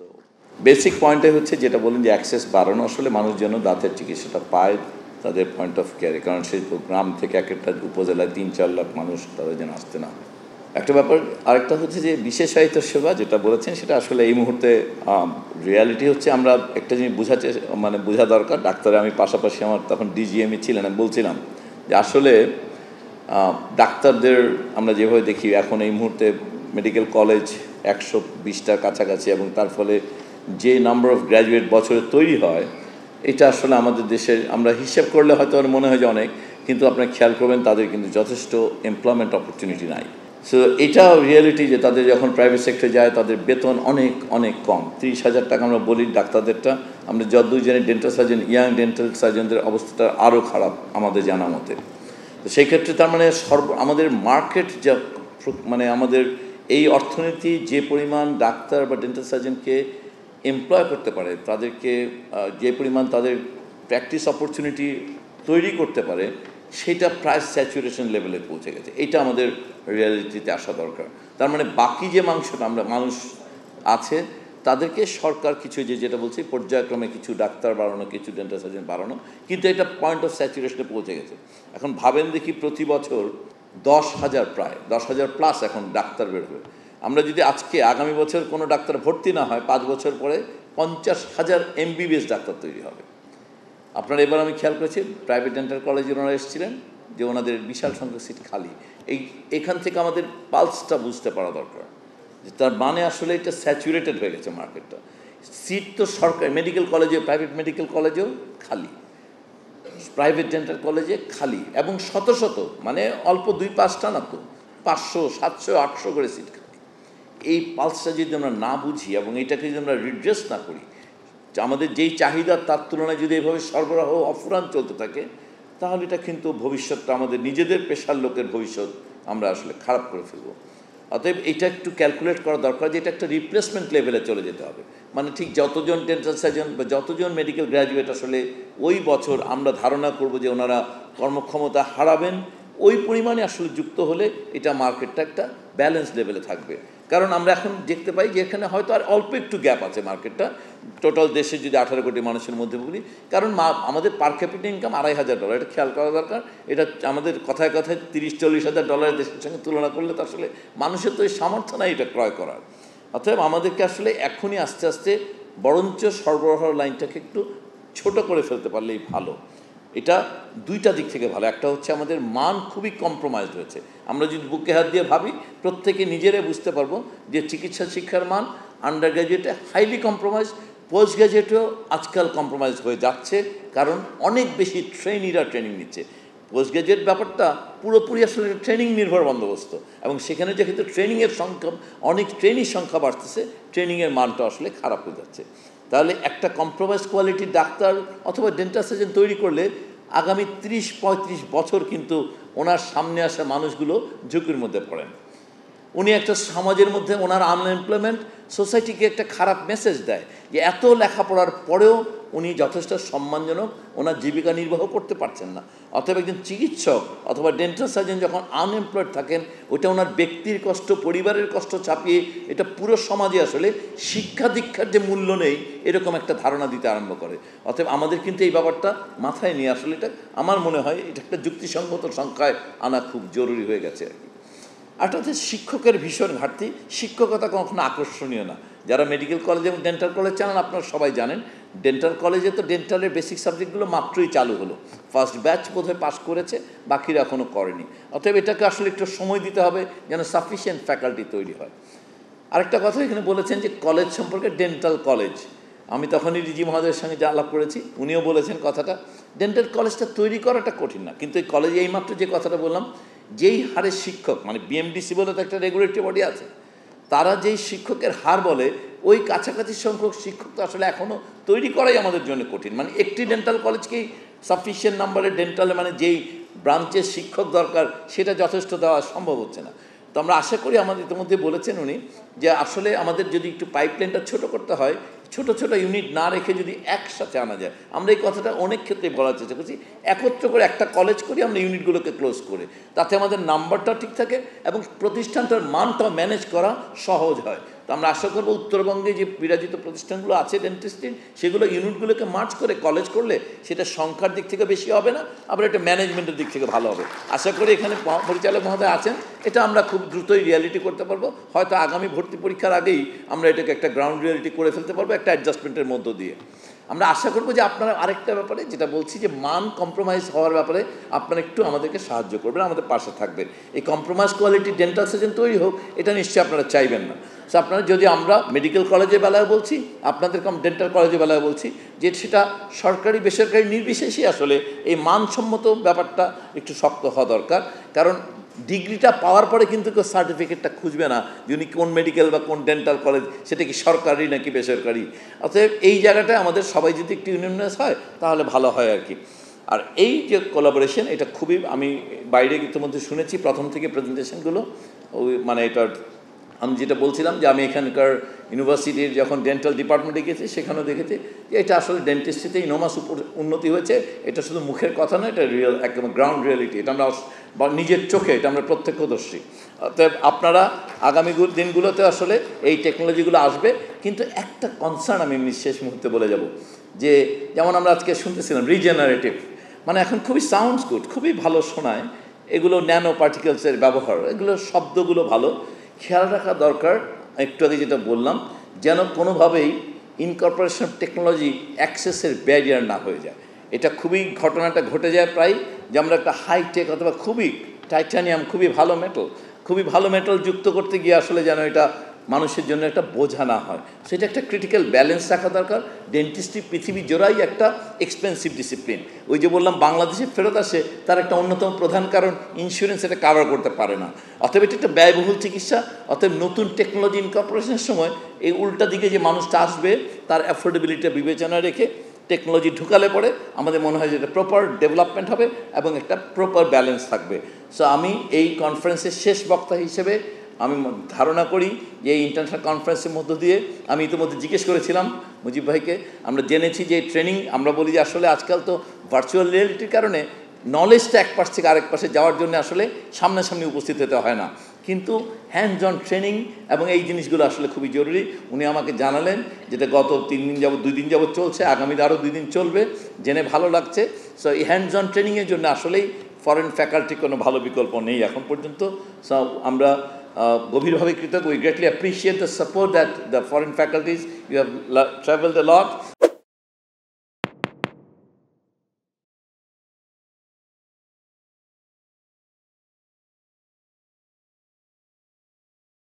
So basic পয়েন্টে হচ্ছে যেটা বলেন যে অ্যাক্সেস বাড়ানো, আসলে মানুষ যেন দাঁতের চিকিৎসাটা পায় তাদের পয়েন্ট অফ কেয়ারে, কারণ সেই গ্রাম থেকে এক একটা উপজেলায় 3-4 লাখ মানুষ তাদের যেন আসতে না হয় একটা ব্যাপার। আরেকটা হচ্ছে যে বিশেষায়িত সেবা যেটা বলেছেন, সেটা আসলে এই মুহূর্তে রিয়ালিটি হচ্ছে আমরা একটা জিনিস বোঝা দরকার। ডাক্তারে আমি পাশাপাশি আমার তখন ডিজিএমই ছিলেন, আমি বলছিলাম যে আসলে ডাক্তারদের আমরা যেভাবে দেখি এখন এই মুহূর্তে মেডিকেল কলেজ 120টার কাছাকাছি, এবং তার ফলে যে নাম্বার অফ গ্র্যাজুয়েট বছরে তৈরি হয়, এটা আসলে আমাদের দেশের আমরা হিসেব করলে হয়তো আমার মনে হয় যে অনেক, কিন্তু আপনার খেয়াল করবেন তাদের কিন্তু যথেষ্ট এমপ্লয়মেন্ট অপরচুনিটি নাই। সো এটা রিয়েলিটি যে তাদের যখন প্রাইভেট সেক্টরে যায় তাদের বেতন অনেক অনেক কম। 30,000 টাকা আমরা বলি ডাক্তারদেরটা, আমরা যতদূর জানি ডেন্টাল সার্জন, ইয়াং ডেন্টাল সার্জনদের অবস্থাটা আরও খারাপ আমাদের জানা মতে। তো সেই ক্ষেত্রে তার মানে আমাদের মার্কেট যা আমাদের এই অর্থনীতি যে পরিমাণ ডাক্তার বা ডেন্টাল সার্জনকে এমপ্লয় করতে পারে, তাদেরকে যে পরিমাণ তাদের প্র্যাকটিস অপরচুনিটি তৈরি করতে পারে, সেটা প্রায় স্যাচুরেশন লেভেলে পৌঁছে গেছে। এটা আমাদের রিয়ালিটিতে আসা দরকার। তার মানে বাকি যে মানুষ আছে তাদেরকে সরকার কিছু যেটা বলছি পর্যায়ক্রমে কিছু ডাক্তার বাড়ানো, কিছু ডেন্টাল সার্জন বাড়ানো, কিন্তু এটা পয়েন্ট অফ স্যাচুরেশনে পৌঁছে গেছে। এখন ভাবেন দেখি প্রতি বছর 10,000 প্রায় 10,000 প্লাস এখন ডাক্তার বের হবে। আমরা যদি আগামী বছর কোনো ডাক্তার ভর্তি না হয়, 5 বছর পরে 50,000 এমবিবিএস ডাক্তার তৈরি হবে। আপনারা এবার আমি খেয়াল করেছি প্রাইভেট ডেন্টাল কলেজে ওনারা এসেছিলেন যে ওনাদের বিশাল সংখ্যক সিট খালি। এখান থেকে আমাদের পালসটা বুঝতে পারা দরকার যে তার মানে আসলে এটা স্যাচুরেটেড হয়ে গেছে মার্কেটটা। সিট তো সরকারি মেডিকেল কলেজে, প্রাইভেট মেডিকেল কলেজেও খালি, প্রাইভেট ডেন্টাল কলেজে খালি, এবং শত শত অল্প 2-5টা না তো 500, 700, 800 করে সিট খালি। এই পালসটা যদি আমরা না বুঝি এবং এটাকে যদি আমরা রিড্রেস না করি, আমাদের যেই চাহিদা তার তুলনায় যদি এভাবে সরবরাহ অফুরান চলতে থাকে, তাহলে এটা কিন্তু ভবিষ্যৎটা আমাদের নিজেদের পেশার লোকের ভবিষ্যৎ আমরা আসলে খারাপ করে ফেলব। অতএব এটা একটু ক্যালকুলেট করা দরকার যে এটা একটা রিপ্লেসমেন্ট লেভেলে চলে যেতে হবে। ঠিক যতজন ডেন্টাল সার্জন বা যতজন মেডিকেল গ্র্যাজুয়েট আসলে ওই বছর আমরা ধারণা করব যে ওনারা কর্মক্ষমতা হারাবেন, ওই পরিমাণে আসলে যুক্ত হলে এটা মার্কেটটা একটা ব্যালেন্স লেভেলে থাকবে। কারণ আমরা এখন দেখতে পাই যে এখানে হয়তো আর অল্প একটু গ্যাপ আছে মার্কেটটা টোটাল দেশে যদি 18 কোটি মানুষের মধ্যে বলি, কারণ আমাদের পার ক্যাপিটা ইনকাম $2,500, এটা খেয়াল করা দরকার। এটা আমাদের কথায় কথায় $30-40,000 দেশের সঙ্গে তুলনা করলে তো আসলে মানুষের তো এই সামর্থ্য নাই এটা ক্রয় করার। অতএব আমাদেরকে আসলে এখনই আস্তে আস্তে বরঞ্চ সরবরাহ লাইনটাকে একটু ছোট করে ফেলতে পারলেই ভালো। এটা দুইটা দিক থেকে ভালো। একটা হচ্ছে আমাদের মান খুবই কম্প্রোমাইজড হয়েছে। আমরা যদি বুকে হাত দিয়ে ভাবি, প্রত্যেকে নিজেরাই বুঝতে পারবো যে চিকিৎসা শিক্ষার মান আন্ডার গ্র্যাজুয়েটে হাইলি কম্প্রোমাইজ, পোস্ট গ্র্যাজুয়েটেও আজকাল কম্প্রোমাইজ হয়ে যাচ্ছে, কারণ অনেক বেশি ট্রেনিরা ট্রেনিং নিচ্ছে। পোস্ট গ্র্যাজুয়েট ব্যাপারটা পুরোপুরি আসলে ট্রেনিং নির্ভর বন্দোবস্ত, এবং সেখানে যেহেতু ট্রেনিংয়ের সংখ্যা অনেক ট্রেনির সংখ্যা বাড়তেছে, ট্রেনিংয়ের মানটা আসলে খারাপ হয়ে যাচ্ছে। তাহলে একটা কম্প্রোমাইজ কোয়ালিটির ডাক্তার অথবা ডেন্টাল সার্জন তৈরি করলে আগামী 30-35 বছর কিন্তু ওনার সামনে আসা মানুষগুলো ঝুঁকির মধ্যে পড়েন। উনি একটা সমাজের মধ্যে ওনার আনএমপ্লয়মেন্ট সোসাইটিকে একটা খারাপ মেসেজ দেয় যে এত লেখাপড়ার পরেও উনি যথেষ্ট সম্মানজনক ওনার জীবিকা নির্বাহ করতে পারছেন না। অথবা একজন চিকিৎসক অথবা ডেন্টাল সার্জন যখন আনএমপ্লয়েড থাকেন, ওটা ওনার ব্যক্তির কষ্ট, পরিবারের কষ্ট চাপিয়ে এটা পুরো সমাজে আসলে শিক্ষা দীক্ষার যে মূল্য নেই এরকম একটা ধারণা দিতে আরম্ভ করে। অতএব আমাদের কিন্তু এই ব্যাপারটা মাথায় নিয়ে আসলে এটা আমার মনে হয় এটা একটা যুক্তিসঙ্গত সংখ্যায় আনা খুব জরুরি হয়ে গেছে আর কি। একটা হচ্ছে শিক্ষকের ভীষণ ঘাটতি। শিক্ষকতা কখনো আকর্ষণীয় না। যারা মেডিকেল কলেজ এবং ডেন্টাল কলেজ জানেন, আপনারা সবাই জানেন ডেন্টাল কলেজে তো ডেন্টালের বেসিক সাবজেক্টগুলো মাত্রই চালু হলো, ফার্স্ট ব্যাচ বোধহয় পাস করেছে, বাকিরা এখনও করেনি। অতএব এটাকে আসলে একটু সময় দিতে হবে যেন সাফিসিয়েন্ট ফ্যাকাল্টি তৈরি হয়। আরেকটা কথা এখানে বলেছেন যে কলেজ সম্পর্কে, ডেন্টাল কলেজ, আমি তখনই রিজি মহোদয়ের সঙ্গে যা আলাপ করেছি উনিও বলেছেন কথাটা, ডেন্টাল কলেজটা তৈরি করাটা কঠিন না, কিন্তু এই কলেজে এইমাত্র যে কথাটা বললাম, যেই হারে শিক্ষক বিএমডিসি বলে তো একটা রেগুলেটরি বডি আছে, তারা যেই শিক্ষকের হার বলে ওই কাছাকাছি সংখ্যক শিক্ষক তো আসলে এখনও তৈরি করাই আমাদের জন্য কঠিন। একটি ডেন্টাল কলেজকেই সাফিসিয়েন্ট নাম্বারের ডেন্টালে যেই ব্রাঞ্চের শিক্ষক দরকার সেটা যথেষ্ট দেওয়া সম্ভব হচ্ছে না। তো আমরা আশা করি, আমাদের ইতিমধ্যে বলেছেন উনি, যে আসলে আমাদের যদি একটু পাইপলাইনটা ছোট করতে হয়, ছোট ছোট ইউনিট না রেখে যদি একসাথে আনা যায়, আমরা এই কথাটা অনেক ক্ষেত্রে বলার চেষ্টা করছি, একত্র করে একটা কলেজ করি আমরা ইউনিটগুলোকে ক্লোজ করে, তাতে আমাদের নাম্বারটাও ঠিক থাকে এবং প্রতিষ্ঠানটার মানটাও ম্যানেজ করা সহজ হয়। তো আমরা আশা করবো উত্তরবঙ্গে যে বিরাজিত প্রতিষ্ঠানগুলো আছে ডেন্টিস্ট্রির, সেগুলো ইউনিটগুলোকে মার্চ করে কলেজ করলে সেটা সংখ্যার দিক থেকে বেশি হবে না, আবার এটা ম্যানেজমেন্টের দিক থেকে ভালো হবে। আশা করি এখানে পরিচালক মহোদয় আছেন, এটা আমরা খুব দ্রুতই রিয়ালিটি করতে পারবো। হয়তো আগামী ভর্তি পরীক্ষার আগেই আমরা এটাকে একটা গ্রাউন্ড রিয়ালিটি করে ফেলতে পারবো একটা অ্যাডজাস্টমেন্টের মধ্য দিয়ে। আমরা আশা করবো যে আপনারা আরেকটা ব্যাপারে যেটা বলছি যে মান কম্প্রোমাইজ হওয়ার ব্যাপারে আপনারা একটু আমাদেরকে সাহায্য করবেন, আমাদের পাশে থাকবেন। এই কম্প্রোমাইজ কোয়ালিটি ডেন্টাল সার্জন তৈরি হোক, এটা নিশ্চয়ই আপনারা চাইবেন না। সো আপনারা যদি আমরা মেডিকেল কলেজের বেলায় বলছি, আপনাদের ডেন্টাল কলেজের বেলায় বলছি যে সেটা সরকারি বেসরকারি নির্বিশেষেই আসলে এই মানসম্মত ব্যাপারটা একটু শক্ত হওয়া দরকার। কারণ ডিগ্রিটা পাওয়ার পরে কিন্তু কেউ সার্টিফিকেটটা খুঁজবে না যে উনি কোন মেডিকেল বা কোন ডেন্টাল কলেজ, সেটা কি সরকারি নাকি বেসরকারি। অতএব এই জায়গাটায় আমাদের সবাই যদি একটু ইউনিয়নাইজ হয় তাহলে ভালো হয় আর কি। আর এই যে কোলাবোরেশন, এটা খুবই, আমি বাইরে ইতিমধ্যে শুনেছি প্রথম থেকে প্রেজেন্টেশনগুলো, ওই মানে এটার আমি যেটা বলছিলাম যে আমি এখানকার ইউনিভার্সিটির যখন ডেন্টাল ডিপার্টমেন্টে গেছি সেখানেও দেখেছি যে এটা আসলে ডেন্টিস্ট্রিতে ইনোমাস উন্নতি হয়েছে। এটা শুধু মুখের কথা নয়, এটা রিয়েল, একদম গ্রাউন্ড রিয়েলিটি। এটা আমরা নিজের চোখে এটা আমরা প্রত্যক্ষদর্শী। অতএব আপনারা আগামী দিনগুলোতে আসলে এই টেকনোলজিগুলো আসবে। কিন্তু একটা কনসার্ন আমি শেষ মুহূর্তে বলে যাব, যে যেমন আমরা আজকে শুনতেছিলাম রিজেনারেটিভ, মানে এখন খুবই সাউন্ডস গুড, খুবই ভালো শোনায় এগুলো, ন্যানো পার্টিকেলসের ব্যবহার, এগুলোর শব্দগুলো ভালো। খেয়াল রাখা দরকার, একটু আগে যেটা বললাম, যেন কোনোভাবেই ইনকর্পোরেশন অফ টেকনোলজি অ্যাক্সেসের ব্যারিয়ার না হয়ে যায়। এটা খুবই ঘটনাটা ঘটে যায় প্রায়, যে আমরা একটা হাইটেক অথবা খুবই টাইটানিয়াম, খুবই ভালো মেটাল যুক্ত করতে গিয়ে আসলে যেন এটা মানুষের জন্য একটা বোঝা না হয়, সেটা একটা ক্রিটিক্যাল ব্যালেন্স রাখা দরকার। ডেন্টিস্ট্রি পৃথিবী জোড়াই একটা এক্সপেন্সিভ ডিসিপ্লিন। ওই যে বললাম বাংলাদেশে ফেরত আসে, তার একটা অন্যতম প্রধান কারণ ইন্স্যুরেন্স এটা কাভার করতে পারে না। অতএব এটা একটা ব্যয়বহুল চিকিৎসা। অতএব নতুন টেকনোলজি ইনকর্পোরেশনের সময় এই উল্টা দিকে যে মানুষটা আসবে তার অ্যাফোর্ডেবিলিটি বিবেচনায় রেখে টেকনোলজি ঢুকালে পরে আমাদের মনে হয় যে এটা প্রপার ডেভেলপমেন্ট হবে এবং একটা প্রপার ব্যালেন্স থাকবে। সো আমি এই কনফারেন্সের শেষ বক্তা হিসেবে আমি ধারণা করি যে এই ইন্টারন্যাশনাল কনফারেন্সের মধ্য দিয়ে, আমি ইতিমধ্যে জিজ্ঞেস করেছিলাম মুজিব ভাইকে, আমরা জেনেছি যে ট্রেনিং, আমরা বলি যে আসলে আজকাল তো ভার্চুয়াল রিয়েলিটির কারণে নলেজটা এক পাশ থেকে আরেক পাশে যাওয়ার জন্য আসলে সামনাসামনি উপস্থিত হতে হয় না, কিন্তু হ্যান্ডস অন ট্রেনিং এবং এই জিনিসগুলো আসলে খুবই জরুরি। উনি আমাকে জানালেন যেটা গত 2 দিন যাবত চলছে, আগামীতে আরও 2 দিন চলবে, জেনে ভালো লাগছে। সো এই হ্যান্ডস অন ট্রেনিংয়ের জন্য আসলেই ফরেন ফ্যাকাল্টি কোনো ভালো বিকল্প নেই এখন পর্যন্ত। সো আমরা গভীরভাবে কৃতজ্ঞ। We greatly appreciate the support that the foreign faculties, you have traveled a lot.